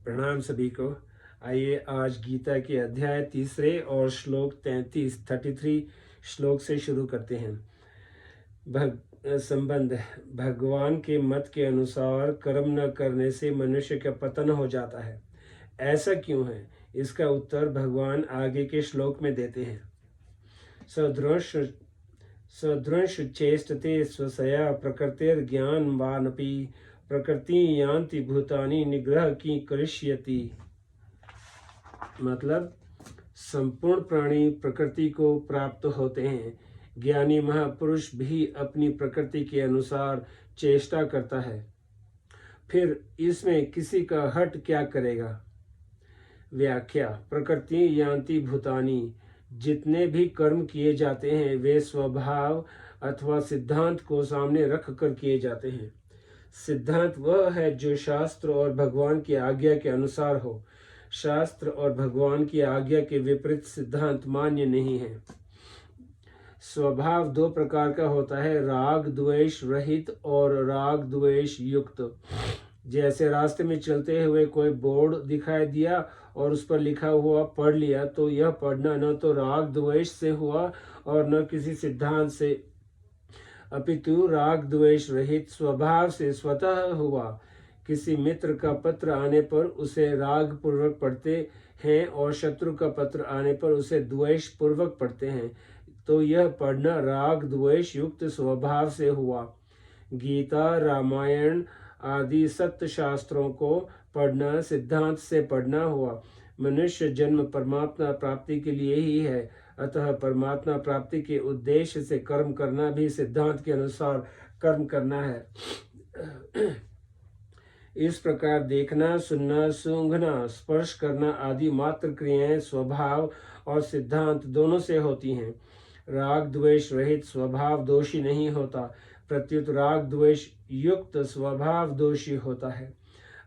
प्रणाम सभी को। आइए आज गीता के अध्याय 3 और श्लोक 33 श्लोक से शुरू करते हैं। संबंध। भगवान के मत के अनुसार कर्म न करने से मनुष्य का पतन हो जाता है। ऐसा क्यों है? इसका उत्तर भगवान आगे के श्लोक में देते हैं। सदृश चेष्टते स्वसया प्रकृतिर्ज्ञानवानपि प्रकृति यान्ति भूतानि निग्रह की करिष्यति। मतलब संपूर्ण प्राणी प्रकृति को प्राप्त होते हैं। ज्ञानी महापुरुष भी अपनी प्रकृति के अनुसार चेष्टा करता है, फिर इसमें किसी का हट क्या करेगा। व्याख्या। प्रकृति यान्ति भूतानि, जितने भी कर्म किए जाते हैं वे स्वभाव अथवा सिद्धांत को सामने रख कर किए जाते हैं। सिद्धांत वह है जो शास्त्र और भगवान की आज्ञा के अनुसार हो। शास्त्र और भगवान की आज्ञा के विपरीत सिद्धांत मान्य नहीं है। स्वभाव दो प्रकार का होता है, राग द्वेष रहित और राग द्वेष युक्त। जैसे रास्ते में चलते हुए कोई बोर्ड दिखाई दिया और उस पर लिखा हुआ पढ़ लिया, तो यह पढ़ना न तो राग द्वेष से हुआ और न किसी सिद्धांत से, अपितु राग द्वेष रहित स्वभाव से स्वतः हुआ। किसी मित्र का पत्र आने पर उसे राग पूर्वक पढ़ते हैं और शत्रु का पत्र आने पर उसे द्वेष पूर्वक पढ़ते हैं, तो यह पढ़ना राग द्वेष युक्त स्वभाव से हुआ। गीता, रामायण आदि सत्य शास्त्रों को पढ़ना सिद्धांत से पढ़ना हुआ। मनुष्य जन्म परमात्मा प्राप्ति के लिए ही है, अतः परमात्मा प्राप्ति के उद्देश्य से कर्म करना भी सिद्धांत के अनुसार कर्म करना है। इस प्रकार देखना, सुनना, सूंघना, स्पर्श करना आदि मात्र क्रियाएं स्वभाव और सिद्धांत दोनों से होती हैं। राग द्वेष रहित स्वभाव दोषी नहीं होता, प्रत्युत राग द्वेष युक्त स्वभाव दोषी होता है।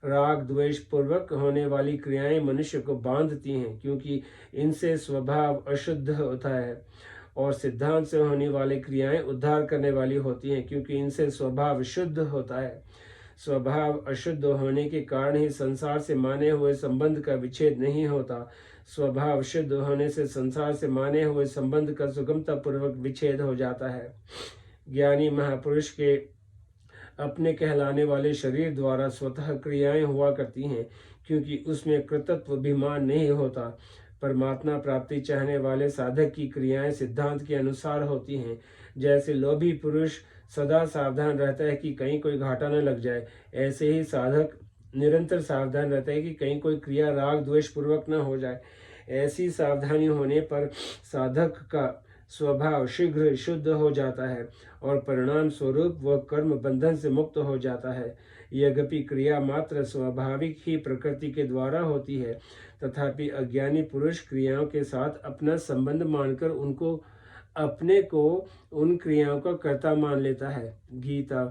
राग द्वेष पूर्वक होने वाली क्रियाएं मनुष्य को बांधती हैं, क्योंकि इनसे स्वभाव अशुद्ध होता है, और सिद्धांत से होने वाली क्रियाएं उद्धार करने वाली होती हैं, क्योंकि इनसे स्वभाव शुद्ध होता है। स्वभाव अशुद्ध होने के कारण ही संसार से माने हुए संबंध का विच्छेद नहीं होता। स्वभाव शुद्ध होने से संसार से माने हुए संबंध का सुगमता पूर्वक विच्छेद हो जाता है। ज्ञानी महापुरुष के अपने कहलाने वाले शरीर द्वारा स्वतः क्रियाएं हुआ करती हैं, क्योंकि उसमें कृतत्व अभिमान नहीं होता। परमात्मा प्राप्ति चाहने वाले साधक की क्रियाएं सिद्धांत के अनुसार होती हैं। जैसे लोभी पुरुष सदा सावधान रहता है कि कहीं कोई घाटा न लग जाए, ऐसे ही साधक निरंतर सावधान रहता है कि कहीं कोई क्रिया राग द्वेष पूर्वक न हो जाए। ऐसी सावधानी होने पर साधक का स्वभाव शीघ्र शुद्ध हो जाता है और परिणाम स्वरूप वह कर्म बंधन से मुक्त हो जाता है। यद्यपि क्रिया मात्र स्वाभाविक ही प्रकृति के द्वारा होती है, तथापि अज्ञानी पुरुष क्रियाओं के साथ अपना संबंध मानकर उनको अपने को उन क्रियाओं का कर्ता मान लेता है। गीता।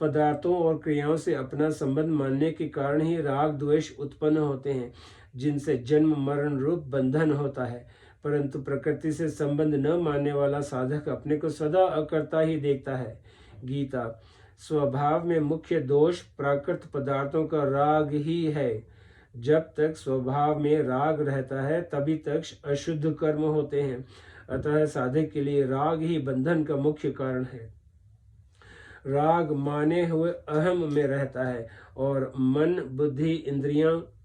पदार्थों और क्रियाओं से अपना संबंध मानने के कारण ही राग द्वेष उत्पन्न होते हैं, जिनसे जन्म मरण रूप बंधन होता है। परंतु प्रकृति से संबंध न मानने वाला साधक अपने को सदा अकर्ता ही देखता है। गीता। स्वभाव में मुख्य दोष प्राकृत पदार्थों का राग ही है। जब तक स्वभाव में राग रहता है तभी तक अशुद्ध कर्म होते हैं, अतः साधक के लिए राग ही बंधन का मुख्य कारण है। राग माने हुए अहम में रहता है और मन, बुद्धि,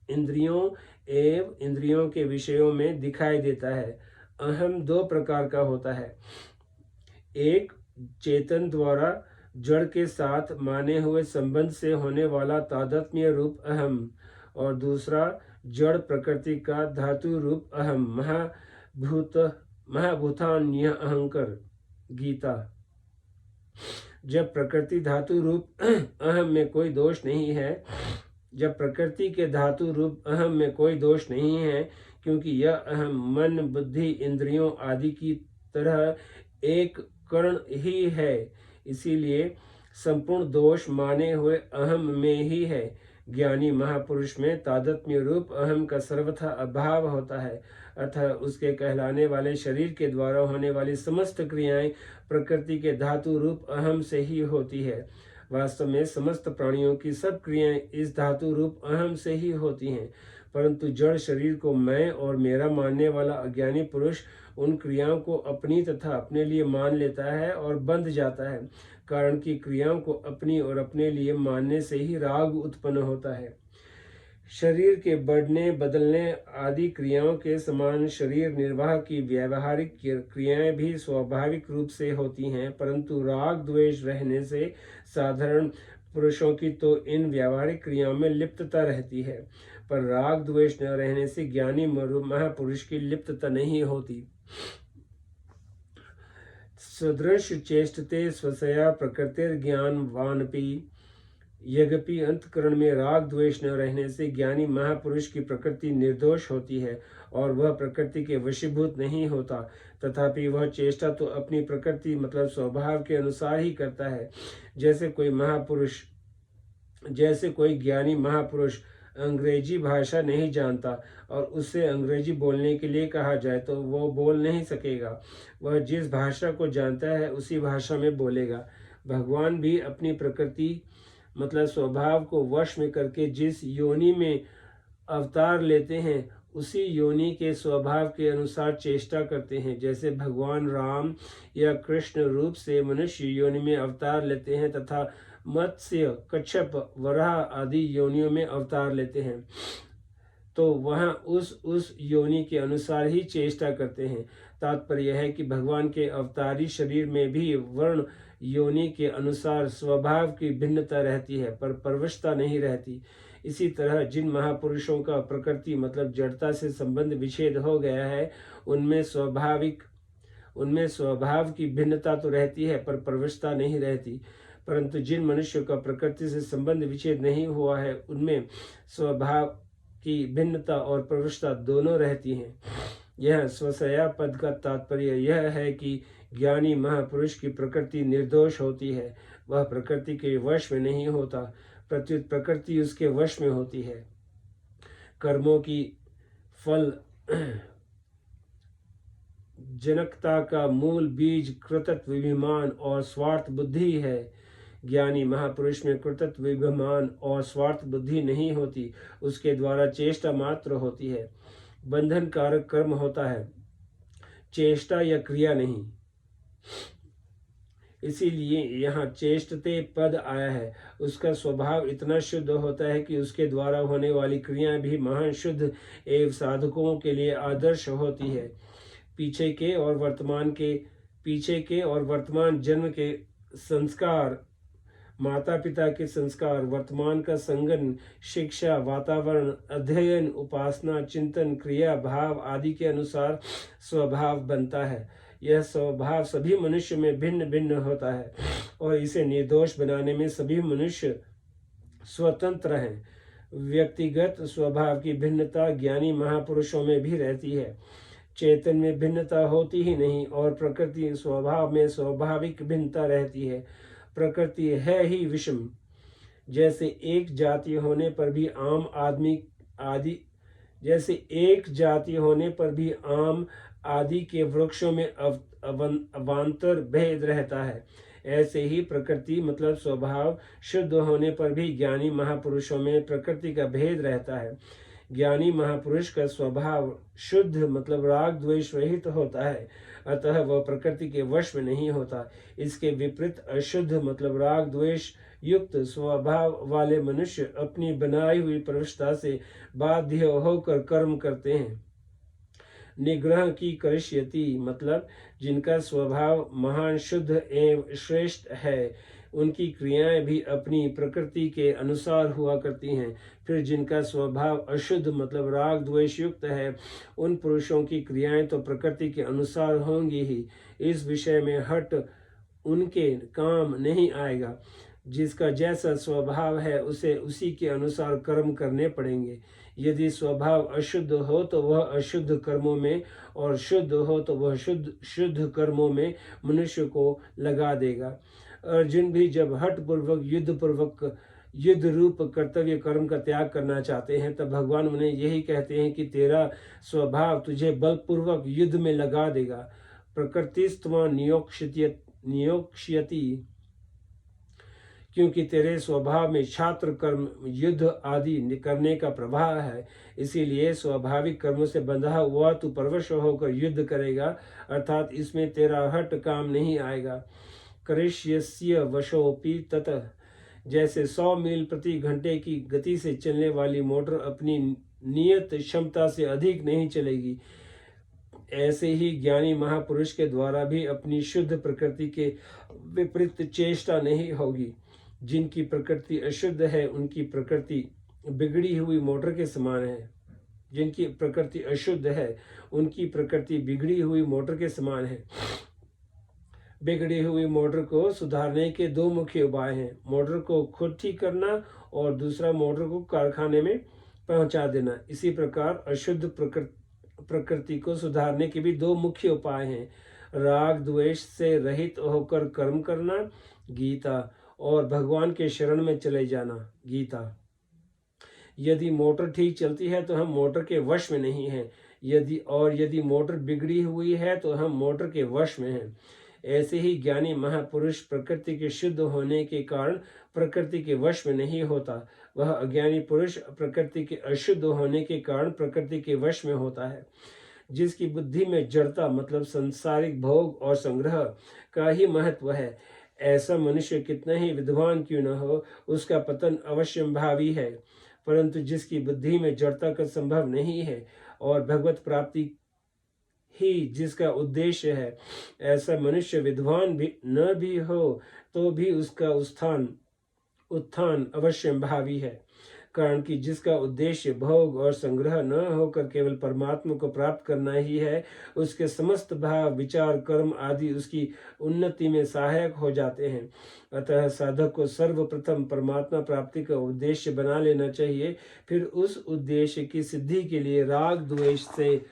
इंद्रियों एवं इंद्रियों के विषयों में दिखाई देता है। अहम दो प्रकार का होता है, एक चेतन द्वारा जड़ के साथ माने हुए संबंध से होने वाला तादात्म्य रूप अहम, और दूसरा जड़ प्रकृति का धातु रूप अहम, महाभूतान्य अहंकार। गीता। जब प्रकृति धातु रूप अहम में कोई दोष नहीं है, जब प्रकृति के धातु रूप अहम में कोई दोष नहीं है, क्योंकि यह अहम मन, बुद्धि, इंद्रियों आदि की तरह एक कण ही है, इसीलिए संपूर्ण दोष माने हुए अहम में ही है। ज्ञानी महापुरुष में तादात्म्य रूप अहम का सर्वथा अभाव होता है, अतः उसके कहलाने वाले शरीर के द्वारा होने वाली समस्त क्रियाएं प्रकृति के धातु रूप अहम से ही होती है। वास्तव में समस्त प्राणियों की सब क्रियाएं इस धातु रूप अहम से ही होती हैं, परंतु जड़ शरीर को मैं और मेरा मानने वाला अज्ञानी पुरुष उन क्रियाओं को अपनी तथा अपने लिए मान लेता है और बंध जाता है, कारण कि क्रियाओं को अपनी और अपने लिए मानने से ही राग उत्पन्न होता है। शरीर के बढ़ने बदलने आदि क्रियाओं के समान शरीर निर्वाह की व्यावहारिक क्रियाएं भी स्वाभाविक रूप से होती हैं, परंतु राग द्वेष रहने से साधारण पुरुषों की तो इन व्यावहारिक क्रियाओं में लिप्तता रहती है, पर राग द्वेष न रहने से ज्ञानी महापुरुष की लिप्तता नहीं होती। सदृश चेष्टते स्वसया प्रकृतिर्ज्ञानवानपि, यद्यपि अंतकरण में राग द्वेष न रहने से ज्ञानी महापुरुष की प्रकृति निर्दोष होती है और वह प्रकृति के वशीभूत नहीं होता, तथापि वह चेष्टा तो अपनी प्रकृति मतलब स्वभाव के अनुसार ही करता है। जैसे कोई ज्ञानी महापुरुष अंग्रेजी भाषा नहीं जानता और उससे अंग्रेजी बोलने के लिए कहा जाए तो वो बोल नहीं सकेगा, वह जिस भाषा को जानता है उसी भाषा में बोलेगा। भगवान भी अपनी प्रकृति मतलब स्वभाव को वश में करके जिस योनि में अवतार लेते हैं उसी योनि के स्वभाव के अनुसार चेष्टा करते हैं। जैसे भगवान राम या कृष्ण रूप से मनुष्य योनि में अवतार लेते हैं तथा मत्स्य कच्छप वराह आदि योनियों में अवतार लेते हैं, तो वहाँ उस योनि के अनुसार ही चेष्टा करते हैं। तात्पर्य यह है कि भगवान के अवतारी शरीर में भी वर्ण योनि के अनुसार स्वभाव की भिन्नता रहती है, पर परवशता नहीं रहती। इसी तरह जिन महापुरुषों का प्रकृति मतलब जड़ता से संबंध विच्छेद हो गया है, उनमें स्वभाव की भिन्नता तो रहती है पर परवशता नहीं रहती, परंतु जिन मनुष्यों का प्रकृति से संबंध विच्छेद नहीं हुआ है उनमें स्वभाव की भिन्नता और परवशता दोनों रहती हैं। यह स्वसया पद का तात्पर्य यह है कि ज्ञानी महापुरुष की प्रकृति निर्दोष होती है, वह प्रकृति के वश में नहीं होता, प्रत्युत प्रकृति उसके वश में होती है। कर्मों की फल जनकता का मूल बीज कृतत्व विभिमान और स्वार्थ बुद्धि है। ज्ञानी महापुरुष में कृतत्व विभिमान और स्वार्थ बुद्धि नहीं होती, उसके द्वारा चेष्टा मात्र होती है। बंधन कारक कर्म होता है, चेष्टा या क्रिया नहीं। इसीलिए यहाँ चेष्टते पद आया है। उसका स्वभाव इतना शुद्ध होता है कि उसके द्वारा होने वाली क्रियाएं भी महान शुद्ध एवं साधकों के लिए आदर्श होती है। पीछे के और वर्तमान जन्म के संस्कार, माता पिता के संस्कार, वर्तमान का संगन, शिक्षा, वातावरण, अध्ययन, उपासना, चिंतन, क्रिया, भाव आदि के अनुसार स्वभाव बनता है। यह स्वभाव सभी मनुष्य में भिन्न भिन्न होता है और इसे निर्दोष बनाने में सभी मनुष्य स्वतंत्र हैं। व्यक्तिगत स्वभाव की भिन्नता ज्ञानी महापुरुषों में भी रहती है, चेतन में भिन्नता होती ही नहीं और प्रकृति स्वभाव में स्वाभाविक भिन्नता रहती है। प्रकृति है ही विषम। जैसे एक जाति होने पर भी आम आदि के वृक्षों में अवांतर भेद रहता है, ऐसे ही प्रकृति मतलब स्वभाव शुद्ध होने पर भी ज्ञानी महापुरुषों में प्रकृति का भेद रहता है। ज्ञानी महापुरुष का स्वभाव शुद्ध मतलब राग द्वेष रहित होता है, अतः वह प्रकृति के वश में नहीं होता। इसके विपरीत अशुद्ध मतलब राग द्वेष युक्त स्वभाव वाले मनुष्य अपनी बनाई हुई प्रवृत्ति से बाध्य होकर कर्म करते हैं। निग्रह की करिष्यति मतलब जिनका स्वभाव महान शुद्ध एवं श्रेष्ठ है, उनकी क्रियाएं भी अपनी प्रकृति के अनुसार हुआ करती हैं। फिर जिनका स्वभाव अशुद्ध मतलब राग द्वेष युक्त है, उन पुरुषों की क्रियाएं तो प्रकृति के अनुसार होंगी ही। इस विषय में हट उनके काम नहीं आएगा। जिसका जैसा स्वभाव है उसे उसी के अनुसार कर्म करने पड़ेंगे। यदि स्वभाव अशुद्ध हो तो वह अशुद्ध कर्मों में, और शुद्ध हो तो वह शुद्ध कर्मों में मनुष्य को लगा देगा। अर्जुन भी जब हठ युद्ध रूप कर्तव्य कर्म का त्याग करना चाहते हैं, तब भगवान उन्हें यही कहते हैं कि तेरा स्वभाव तुझे बलपूर्वक युद्ध में लगा देगा। प्रकृतिस्त्वं नियोक्ष्यति क्योंकि तेरे स्वभाव में छात्र कर्म, युद्ध आदि करने का प्रभाव है, इसीलिए स्वाभाविक कर्मों से बंधा हुआ तू परवश होकर युद्ध करेगा, अर्थात इसमें तेरा हट काम नहीं आएगा। करिष्यस्य वशोपि ततः, जैसे 100 मील प्रति घंटे की गति से चलने वाली मोटर अपनी नियत क्षमता से अधिक नहीं चलेगी, ऐसे ही ज्ञानी महापुरुष के द्वारा भी अपनी शुद्ध प्रकृति के विपरीत चेष्टा नहीं होगी। जिनकी प्रकृति अशुद्ध है उनकी प्रकृति बिगड़ी हुई मोटर के समान है। जिनकी प्रकृति अशुद्ध है उनकी प्रकृति बिगड़ी हुई मोटर के समान है। बिगड़ी हुई मोटर को सुधारने के दो मुख्य उपाय हैं, मोटर को खुद ठीक करना और दूसरा मोटर को कारखाने में पहुंचा देना। इसी प्रकार अशुद्ध प्रकृति को सुधारने के भी दो मुख्य उपाय हैं, राग द्वेष से रहित होकर कर्म करना, गीता, और भगवान के शरण में चले जाना, गीता। यदि मोटर ठीक चलती है तो हम मोटर के वश में नहीं हैं, यदि मोटर बिगड़ी हुई है तो हम मोटर के वश में हैं। ऐसे ही ज्ञानी महापुरुष प्रकृति के शुद्ध होने के कारण प्रकृति के वश में नहीं होता, वह अज्ञानी पुरुष प्रकृति के अशुद्ध होने के कारण प्रकृति के वश में होता है। जिसकी बुद्धि में जड़ता मतलब संसारिक भोग और संग्रह का ही महत्व है, ऐसा मनुष्य कितना ही विद्वान क्यों न हो, उसका पतन अवश्यंभावी है। परंतु जिसकी बुद्धि में जड़ता का संभव नहीं है और भगवत प्राप्ति ही जिसका उद्देश्य है, ऐसा मनुष्य विद्वान भी न भी हो तो भी उसका उत्थान अवश्यंभावी है। कारण कि जिसका उद्देश्य भोग और संग्रह न होकर केवल परमात्मा को प्राप्त करना ही है, उसके समस्त भाव, विचार, कर्म आदि उसकी उन्नति में सहायक हो जाते हैं। अतः साधक को सर्वप्रथम परमात्मा प्राप्ति का उद्देश्य बना लेना चाहिए, फिर उस उद्देश्य की सिद्धि के लिए राग द्वेष से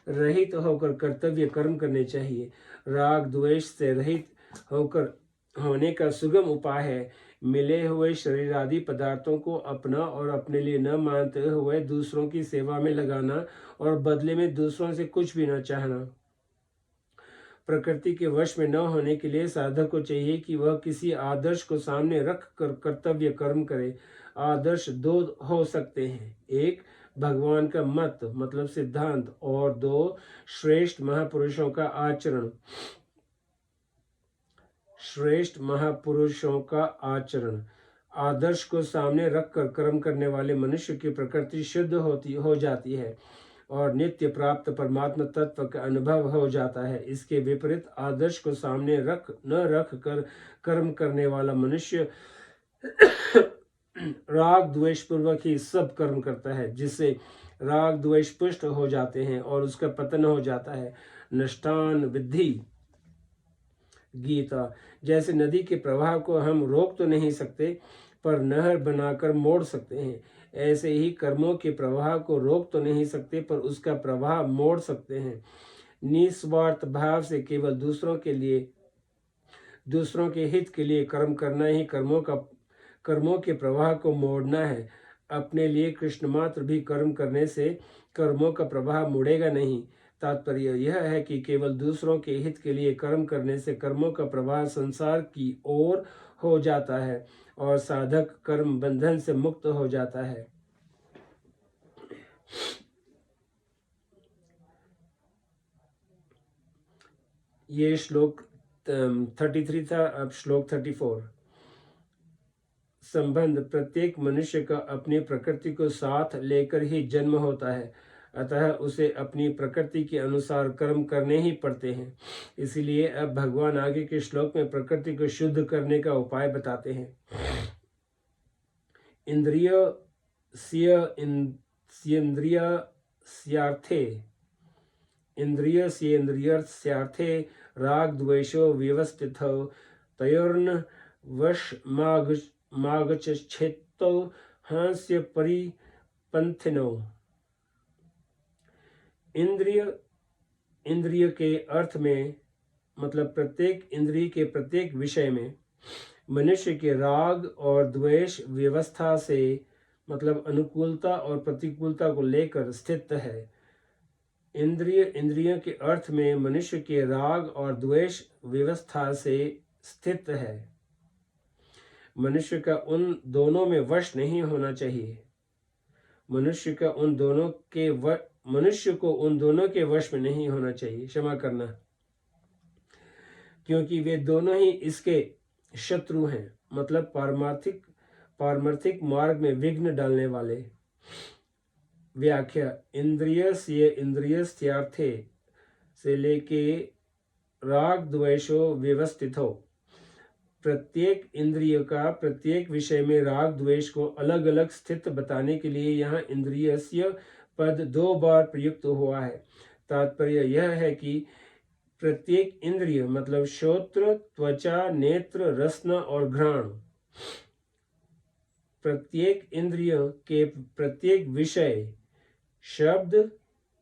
रहित होकर कर्तव्य कर्म करने चाहिए। राग द्वेष से रहित होकर होने का सुगम उपाय है मिले हुए शरीर आदि पदार्थों को अपना और अपने लिए न मानते हुए दूसरों की सेवा में लगाना और बदले में दूसरों से कुछ भी न चाहना। प्रकृति के वश में न होने के लिए साधक को चाहिए कि वह किसी आदर्श को सामने रख कर कर्तव्य कर्म करे। आदर्श दो हो सकते हैं, एक भगवान का मत मतलब सिद्धांत, और दो श्रेष्ठ महापुरुषों का आचरण। श्रेष्ठ महापुरुषों का आचरण। आदर्श को सामने रखकर कर्म करने वाले मनुष्य की प्रकृति शुद्ध हो जाती है और नित्य प्राप्त परमात्मा तत्व का अनुभव हो जाता है। इसके विपरीत आदर्श को सामने रख कर कर्म करने वाला मनुष्य राग द्वेष पूर्वक ही सब कर्म करता है, जिससे राग द्वेष पुष्ट हो जाते हैं और उसका पतन हो जाता है। नष्टान विद्धि, गीता। जैसे नदी के प्रवाह को हम रोक तो नहीं सकते पर नहर बनाकर मोड़ सकते हैं, ऐसे ही कर्मों के प्रवाह को रोक तो नहीं सकते पर उसका प्रवाह मोड़ सकते हैं। निस्वार्थ भाव से केवल दूसरों के हित के लिए कर्म करना ही कर्मों के प्रवाह को मोड़ना है। अपने लिए कृष्ण मात्र भी कर्म करने से कर्मों का प्रवाह मुड़ेगा नहीं। तात्पर्य यह है कि केवल दूसरों के हित के लिए कर्म करने से कर्मों का प्रवाह संसार की ओर हो जाता है और साधक कर्म बंधन से मुक्त हो जाता है। ये श्लोक 33 था। अब श्लोक 34। संबंध। प्रत्येक मनुष्य का अपनी प्रकृति को साथ लेकर ही जन्म होता है, अतः उसे अपनी प्रकृति के अनुसार कर्म करने ही पड़ते हैं। इसलिए अब भगवान आगे के श्लोक में प्रकृति को शुद्ध करने का उपाय बताते हैं। इंद्रियस्येन्द्रियस्यार्थे राग द्वेषो व्यवस्थितौ तयोर्न वशमागच्छेत्तौ हास्य परिपंथिनौ। इंद्रिय के अर्थ में मतलब प्रत्येक इंद्रिय के प्रत्येक विषय में मनुष्य के राग और द्वेष व्यवस्था से मतलब अनुकूलता और प्रतिकूलता को लेकर स्थित है। इंद्रिय के अर्थ में मनुष्य के राग और द्वेष व्यवस्था से स्थित है। मनुष्य का उन दोनों में वश नहीं होना चाहिए। मनुष्य को उन दोनों के वश में नहीं होना चाहिए, क्षमा करना, क्योंकि वे दोनों ही इसके शत्रु हैं, मतलब पारमार्थिक मार्ग में विघ्न डालने वाले। व्याख्या: इंद्रियस्य इंद्रियस्यार्थे से लेके राग द्वेषो व्यवस्थितो। प्रत्येक इंद्रिय का प्रत्येक विषय में राग द्वेष को अलग अलग स्थित बताने के लिए यहाँ इंद्रियस्य पद 2 बार प्रयुक्त हुआ है। तात्पर्य यह है कि प्रत्येक इंद्रिय मतलब श्रोत्र, त्वचा, नेत्र, रसना और घ्राण, प्रत्येक इंद्रिय के प्रत्येक विषय शब्द,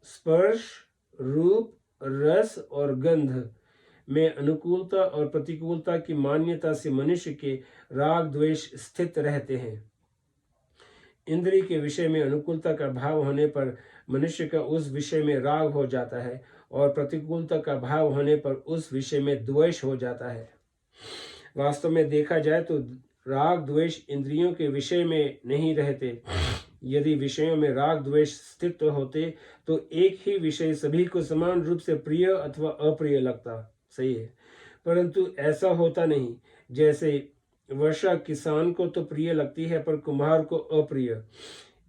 स्पर्श, रूप, रस और गंध में अनुकूलता और प्रतिकूलता की मान्यता से मनुष्य के राग द्वेष स्थित रहते हैं। इंद्रिय के विषय में अनुकूलता का भाव होने पर मनुष्य का उस विषय में राग हो जाता है और प्रतिकूलता का भाव होने पर उस विषय में द्वेष हो जाता है। वास्तव में देखा जाए तो राग द्वेष इंद्रियों के विषय में नहीं रहते। यदि विषयों में राग द्वेष स्थित होते तो एक ही विषय सभी को समान रूप से प्रिय अथवा अप्रिय लगता, सही है, परंतु ऐसा होता नहीं। जैसे वर्षा किसान को तो प्रिय लगती है पर कुम्हार को अप्रिय।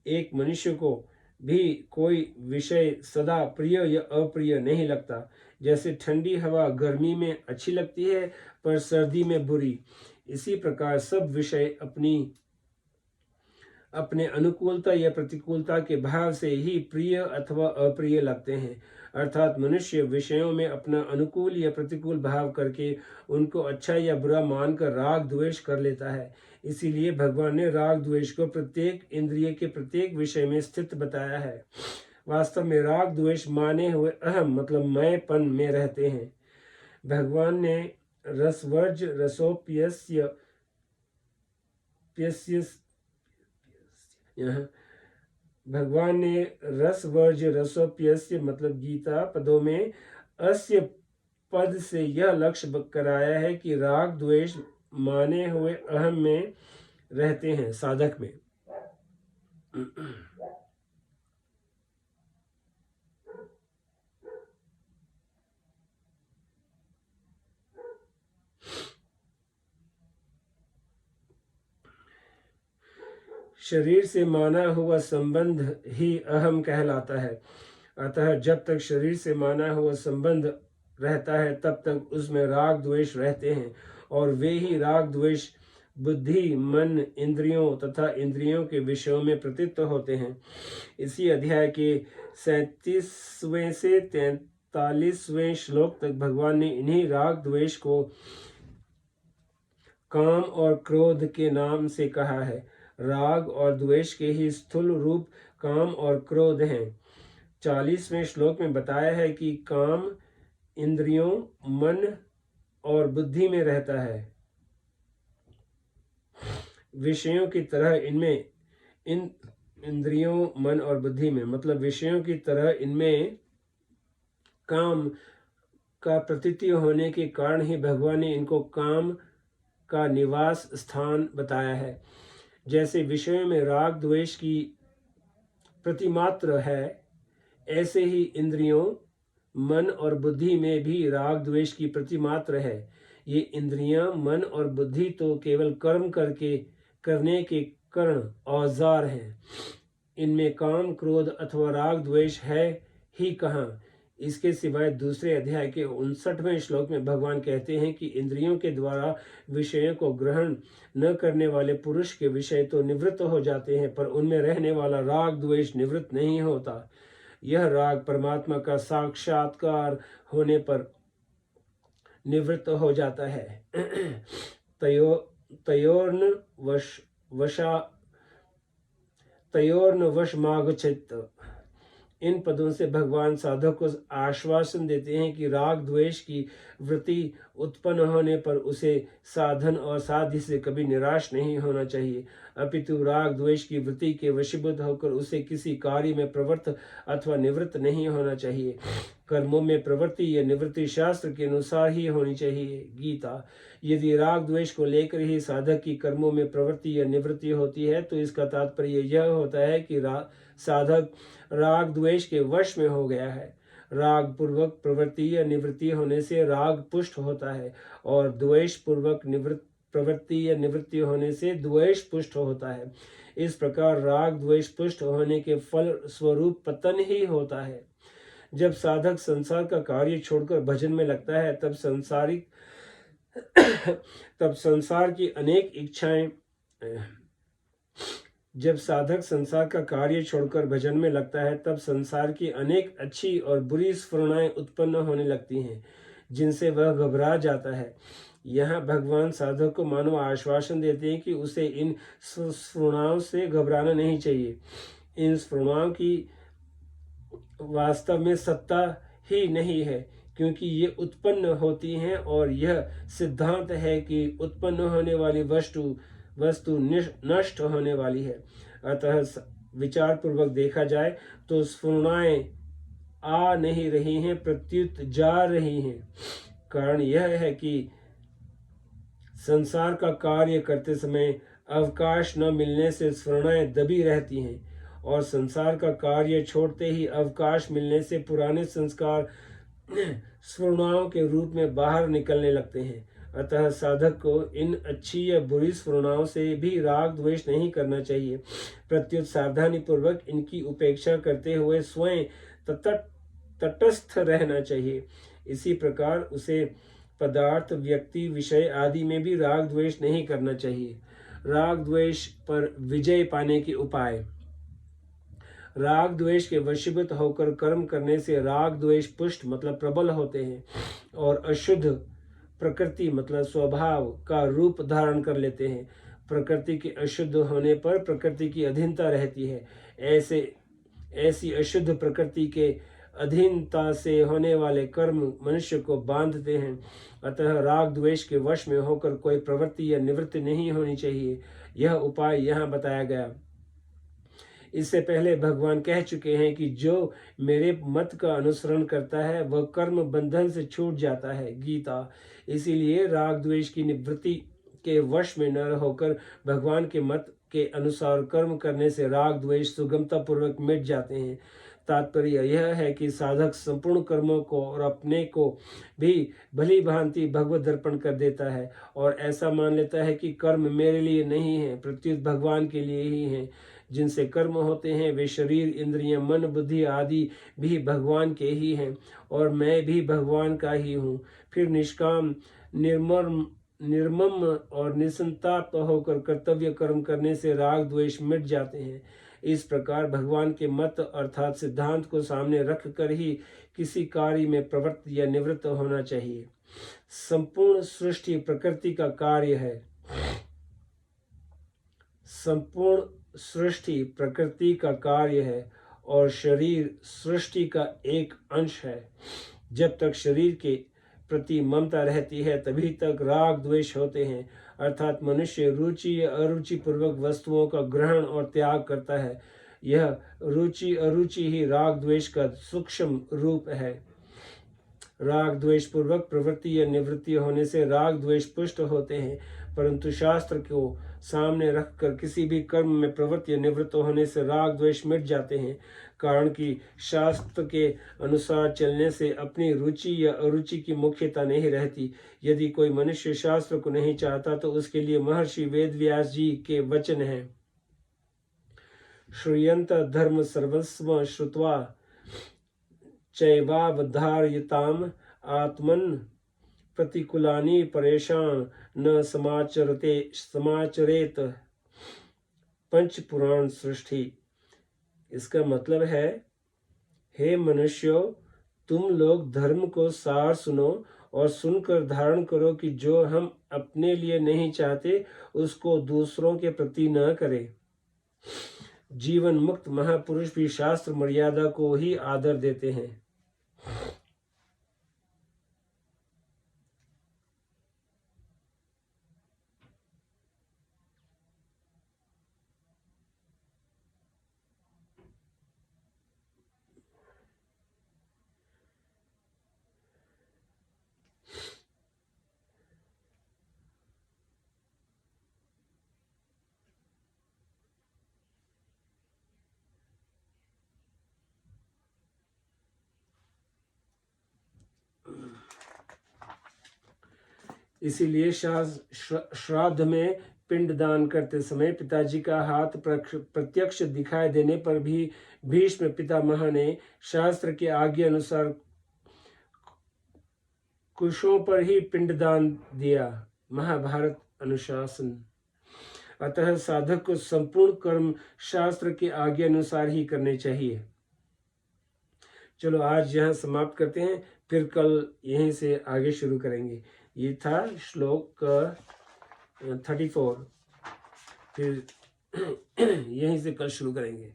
एक मनुष्य को भी कोई विषय सदा प्रिय या अप्रिय नहीं लगता। जैसे ठंडी हवा गर्मी में अच्छी लगती है पर सर्दी में बुरी, इसी प्रकार सब विषय अपने अनुकूलता या प्रतिकूलता के भाव से ही प्रिय अथवा अप्रिय लगते हैं। अर्थात मनुष्य विषयों में अपना अनुकूल या प्रतिकूल भाव करके उनको अच्छा या बुरा मानकर राग द्वेष कर लेता है। इसीलिए भगवान ने राग द्वेष को प्रत्येक इंद्रिय के प्रत्येक विषय में स्थित बताया है। वास्तव में राग द्वेष माने हुए अहम मतलब मैंपन में रहते हैं। भगवान ने रसवर्ज रसोप्यस्य भगवान ने रसवर्ज रसोप्यस्य मतलब गीता पदों में अस्य पद से यह लक्ष्य कराया है कि राग द्वेष माने हुए अहम में रहते हैं साधक में। शरीर से माना हुआ संबंध ही अहम कहलाता है। अतः जब तक शरीर से माना हुआ संबंध रहता है तब तक उसमें राग द्वेष रहते हैं और वे ही राग द्वेष बुद्धि, मन, इंद्रियों तथा इंद्रियों के विषयों में प्रतीत होते हैं। इसी अध्याय के 37वें से 43वें श्लोक तक भगवान ने इन्हीं राग द्वेष को काम और क्रोध के नाम से कहा है। राग और द्वेष के ही स्थूल रूप काम और क्रोध हैं। 40वें श्लोक में बताया है कि काम इंद्रियों, मन और बुद्धि में रहता है। विषयों की तरह इनमें इन इंद्रियों, मन और बुद्धि में मतलब विषयों की तरह इनमें काम का प्रतीति होने के कारण ही भगवान ने इनको काम का निवास स्थान बताया है। जैसे विषयों में राग द्वेष की प्रतिमात्र है, ऐसे ही इंद्रियों, मन और बुद्धि में भी राग द्वेष की प्रतिमात्र है। ये इंद्रियां, मन और बुद्धि तो केवल कर्म करने के करण औजार हैं। इनमें काम, क्रोध अथवा राग द्वेष है ही कहाँ। इसके सिवाय दूसरे अध्याय के 59वें श्लोक में भगवान कहते हैं कि इंद्रियों के द्वारा विषयों को ग्रहण न करने वाले पुरुष के विषय तो निवृत्त हो जाते हैं पर उनमें रहने वाला राग द्वेष निवृत्त नहीं होता। यह राग परमात्मा का साक्षात्कार होने पर निवृत्त हो जाता है। तयोर्न वशमागच्छेत्। इन पदों से भगवान साधक को आश्वासन देते हैं कि राग द्वेष की वृत्ति उत्पन्न होने पर उसे साधन और साध्य से कभी निराश नहीं होना चाहिए। अपितु राग द्वेष की वृत्ति के वशीभूत होकर उसे किसी कार्य में प्रवृत्त अथवा निवृत्त नहीं होना चाहिए। कर्मों में प्रवृत्ति या निवृत्ति शास्त्र के अनुसार ही होनी चाहिए। गीता। यदि राग द्वेष को लेकर ही साधक की कर्मों में प्रवृत्ति या निवृत्ति होती है तो इसका तात्पर्य यह होता है कि साधक राग द्वेष के वश में हो गया है। राग पूर्वक प्रवृत्ति या निवृत्ति होने से राग पुष्ट होता है और द्वेष पूर्वक प्रवृत्ति या निवृत्ति होने से द्वेष पुष्ट होता है। इस प्रकार राग द्वेष पुष्ट होने के फल स्वरूप पतन ही होता है। जब साधक संसार का कार्य छोड़कर भजन में लगता है तब संसार की अनेक इच्छाएं जब साधक संसार का कार्य छोड़कर भजन में लगता है तब संसार की अनेक अच्छी और बुरी स्फुरणाएं उत्पन्न होने लगती हैं जिनसे वह घबरा जाता है। यहाँ भगवान साधक को मानो आश्वासन देते हैं कि उसे इन स्फुरणाओं से घबराना नहीं चाहिए। इन स्फुरणाओं की वास्तव में सत्ता ही नहीं है क्योंकि ये उत्पन्न होती हैं और यह सिद्धांत है कि उत्पन्न होने वाली वस्तु नष्ट होने वाली है। अतः विचार पूर्वक देखा जाए तो स्फुरणाएं आ नहीं रही हैं प्रत्युत जा रही हैं। कारण यह है कि संसार का कार्य करते समय अवकाश न मिलने से स्फुरणाएं दबी रहती हैं और संसार का कार्य छोड़ते ही अवकाश मिलने से पुराने संस्कार स्फुरणाओं के रूप में बाहर निकलने लगते हैं। अतः साधक को इन अच्छी या बुरी स्फुरणाओं से भी राग द्वेष नहीं करना चाहिए, प्रत्युत सावधानी पूर्वक इनकी उपेक्षा करते हुए स्वयं तटस्थ रहना चाहिए। इसी प्रकार उसे पदार्थ, व्यक्ति, विषय आदि में भी राग द्वेष नहीं करना चाहिए। राग द्वेष पर विजय पाने के उपाय। राग द्वेष के वशीभूत होकर कर्म करने से राग द्वेष पुष्ट मतलब प्रबल होते हैं और अशुद्ध प्रकृति मतलब स्वभाव का रूप धारण कर लेते हैं। प्रकृति के अशुद्ध होने पर प्रकृति की अधीनता रहती है। ऐसी अशुद्ध प्रकृति के अधीनता से होने वाले कर्म मनुष्य को बांधते हैं। अतः राग द्वेष के वश में होकर कोई प्रवृत्ति या निवृत्ति नहीं होनी चाहिए। यह उपाय यहाँ बताया गया। इससे पहले भगवान कह चुके हैं कि जो मेरे मत का अनुसरण करता है वह कर्म बंधन से छूट जाता है। गीता। इसीलिए राग द्वेष की निवृत्ति के वश में न होकर भगवान के मत के अनुसार कर्म करने से राग द्वेष सुगमता पूर्वक मिट जाते हैं। तात्पर्य यह है कि साधक संपूर्ण कर्मों को और अपने को भी भली भांति भगवत दर्पण कर देता है और ऐसा मान लेता है कि कर्म मेरे लिए नहीं है, प्रत्युत भगवान के लिए ही है। जिनसे कर्म होते हैं वे शरीर, इंद्रियां, मन, बुद्धि आदि भी भगवान के ही हैं और मैं भी भगवान का ही हूँ। फिर निष्काम, निर्मम और निसंताप होकर कर्तव्य कर्म करने से राग द्वेष मिट जाते हैं। इस प्रकार भगवान के मत अर्थात सिद्धांत को सामने रखकर ही किसी कार्य में प्रवृत्त या निवृत्त होना चाहिए। संपूर्ण सृष्टि प्रकृति का कार्य है। संपूर्ण सृष्टि प्रकृति का कार्य है और शरीर सृष्टि का एक अंश है। जब तक शरीर के प्रति ममता रहती है तभी तक राग द्वेष होते हैं, अर्थात मनुष्य रुचि या अरुचि पूर्वक वस्तुओं का ग्रहण और त्याग करता है। यह रुचि अरुचि ही राग द्वेष का सूक्ष्म रूप है। राग द्वेष पूर्वक प्रवृत्ति या निवृत्ति होने से राग द्वेष पुष्ट होते हैं, परंतु शास्त्र को सामने रखकर किसी भी कर्म में प्रवृत्त या निवृत्त होने से राग द्वेष मिट जाते हैं। कारण कि शास्त्र के अनुसार चलने से अपनी रुचि या अरुचि की मुख्यता नहीं रहती। यदि कोई मनुष्य शास्त्र को नहीं चाहता तो उसके लिए महर्षि वेदव्यास जी के वचन हैं। श्रूयन्त धर्म सर्वस्व श्रुत्वा चैवावधारयताम आत्मन प्रतिकूलानि परेशान न समाचरेत पंच पुराण सृष्टि। इसका मतलब है, हे मनुष्यों, तुम लोग धर्म को सार सुनो और सुनकर धारण करो कि जो हम अपने लिए नहीं चाहते उसको दूसरों के प्रति न करें। जीवन मुक्त महापुरुष भी शास्त्र मर्यादा को ही आदर देते हैं। इसीलिए श्राद्ध में पिंडदान करते समय पिताजी का हाथ प्रत्यक्ष दिखाई देने पर भी भीष्म पितामह ने शास्त्र की आज्ञा अनुसार कुशों पर ही पिंडदान दिया। महाभारत अनुशासन। अतः साधक को संपूर्ण कर्म शास्त्र की आज्ञा अनुसार ही करने चाहिए। चलो आज यहाँ समाप्त करते हैं, फिर कल यहीं से आगे शुरू करेंगे। ये था श्लोक 34, फिर यहीं से कल शुरू करेंगे।